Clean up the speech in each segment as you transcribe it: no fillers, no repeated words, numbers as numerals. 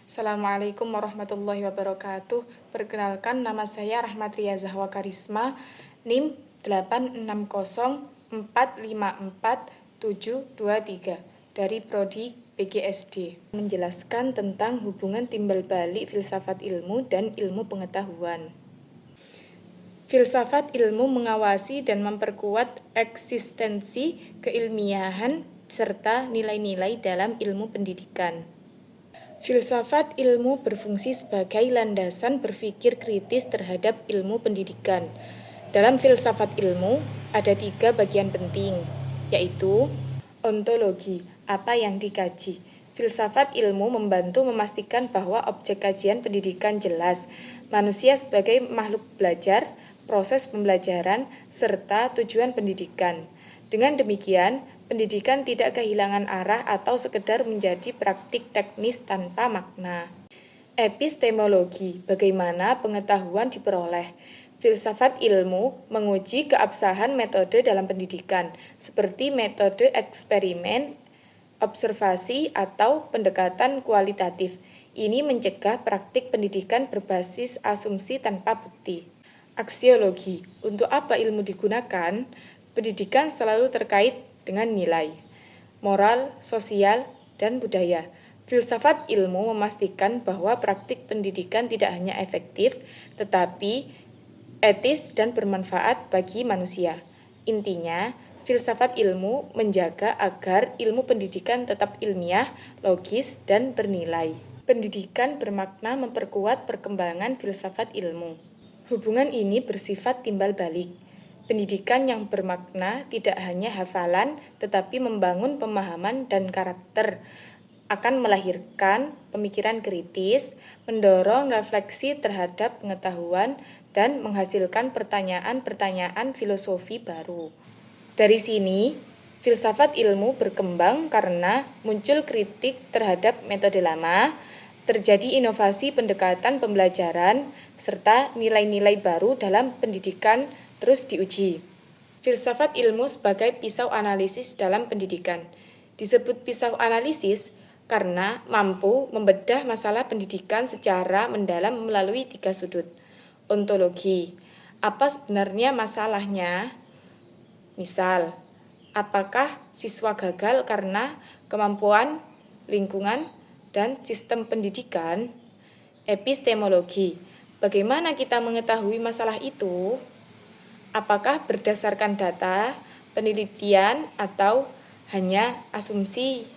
Assalamualaikum warahmatullahi wabarakatuh. Perkenalkan, nama saya Rahmatria Zahwa Karisma, NIM 8604544723 dari Prodi PGSD. Menjelaskan tentang hubungan timbal balik filsafat ilmu dan ilmu pengetahuan. Filsafat ilmu mengawasi dan memperkuat eksistensi keilmiahan serta nilai-nilai dalam ilmu pendidikan. Filsafat ilmu berfungsi sebagai landasan berpikir kritis terhadap ilmu pendidikan. Dalam filsafat ilmu ada 3 bagian penting, yaitu ontologi, apa yang dikaji. Filsafat ilmu membantu memastikan bahwa objek kajian pendidikan jelas, manusia sebagai makhluk belajar, proses pembelajaran, serta tujuan pendidikan. Dengan demikian, pendidikan tidak kehilangan arah atau sekedar menjadi praktik teknis tanpa makna. Epistemologi, bagaimana pengetahuan diperoleh. Filsafat ilmu menguji keabsahan metode dalam pendidikan, seperti metode eksperimen, observasi, atau pendekatan kualitatif. Ini mencegah praktik pendidikan berbasis asumsi tanpa bukti. Aksiologi, untuk apa ilmu digunakan? Pendidikan selalu terkait dengan nilai, moral, sosial, dan budaya. Filsafat ilmu memastikan bahwa praktik pendidikan tidak hanya efektif, tetapi etis dan bermanfaat bagi manusia. Intinya, filsafat ilmu menjaga agar ilmu pendidikan tetap ilmiah, logis, dan bernilai. Pendidikan bermakna memperkuat perkembangan filsafat ilmu. Hubungan ini bersifat timbal balik. Pendidikan yang bermakna tidak hanya hafalan, tetapi membangun pemahaman dan karakter, akan melahirkan pemikiran kritis, mendorong refleksi terhadap pengetahuan, dan menghasilkan pertanyaan-pertanyaan filosofi baru. Dari sini, filsafat ilmu berkembang karena muncul kritik terhadap metode lama, terjadi inovasi pendekatan pembelajaran, serta nilai-nilai baru dalam pendidikan terus diuji. Filsafat ilmu sebagai pisau analisis dalam pendidikan. Disebut pisau analisis karena mampu membedah masalah pendidikan secara mendalam melalui 3 sudut. Ontologi, apa sebenarnya masalahnya? Misal, apakah siswa gagal karena kemampuan, lingkungan, dan sistem pendidikan? Epistemologi, bagaimana kita mengetahui masalah itu? Apakah berdasarkan data, penelitian, atau hanya asumsi?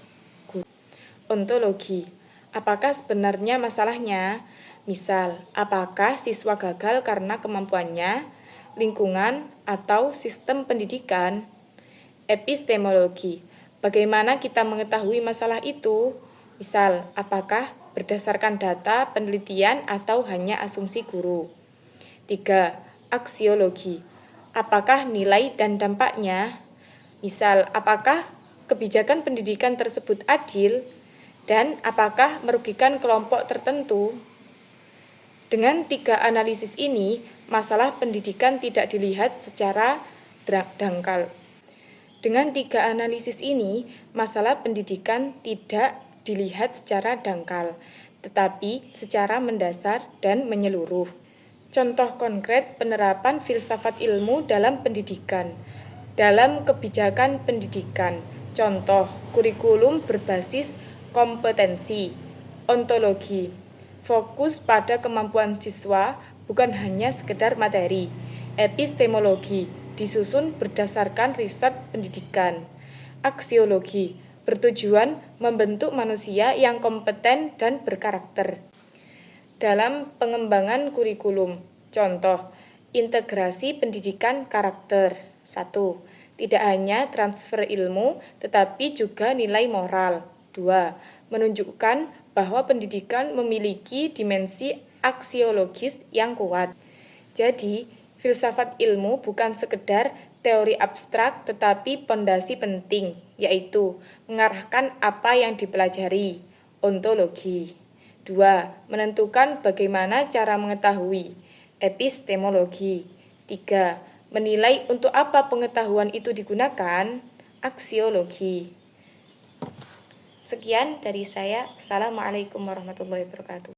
Ontologi, apakah sebenarnya masalahnya? Misal, apakah siswa gagal karena kemampuannya, lingkungan, atau sistem pendidikan? Epistemologi, bagaimana kita mengetahui masalah itu? Misal, apakah berdasarkan data, penelitian, atau hanya asumsi guru? 3. Aksiologi, apakah nilai dan dampaknya? Misal, apakah kebijakan pendidikan tersebut adil? Dan apakah merugikan kelompok tertentu? Dengan 3 analisis ini, masalah pendidikan tidak dilihat secara dangkal. Dengan 3 analisis ini, masalah pendidikan tidak dilihat secara dangkal, tetapi secara mendasar dan menyeluruh. Contoh konkret penerapan filsafat ilmu dalam pendidikan. Dalam kebijakan pendidikan, contoh kurikulum berbasis kompetensi. Ontologi, fokus pada kemampuan siswa, bukan hanya sekedar materi. Epistemologi, disusun berdasarkan riset pendidikan. Aksiologi, bertujuan membentuk manusia yang kompeten dan berkarakter. Dalam pengembangan kurikulum, contoh, integrasi pendidikan karakter. 1. Tidak hanya transfer ilmu, tetapi juga nilai moral. 2. Menunjukkan bahwa pendidikan memiliki dimensi aksiologis yang kuat. Jadi, filsafat ilmu bukan sekedar teori abstrak, tetapi pondasi penting, yaitu mengarahkan apa yang dipelajari. Ontologi. 2. Menentukan bagaimana cara mengetahui. Epistemologi. 3. Menilai untuk apa pengetahuan itu digunakan. Aksiologi. Sekian dari saya. Assalamualaikum warahmatullahi wabarakatuh.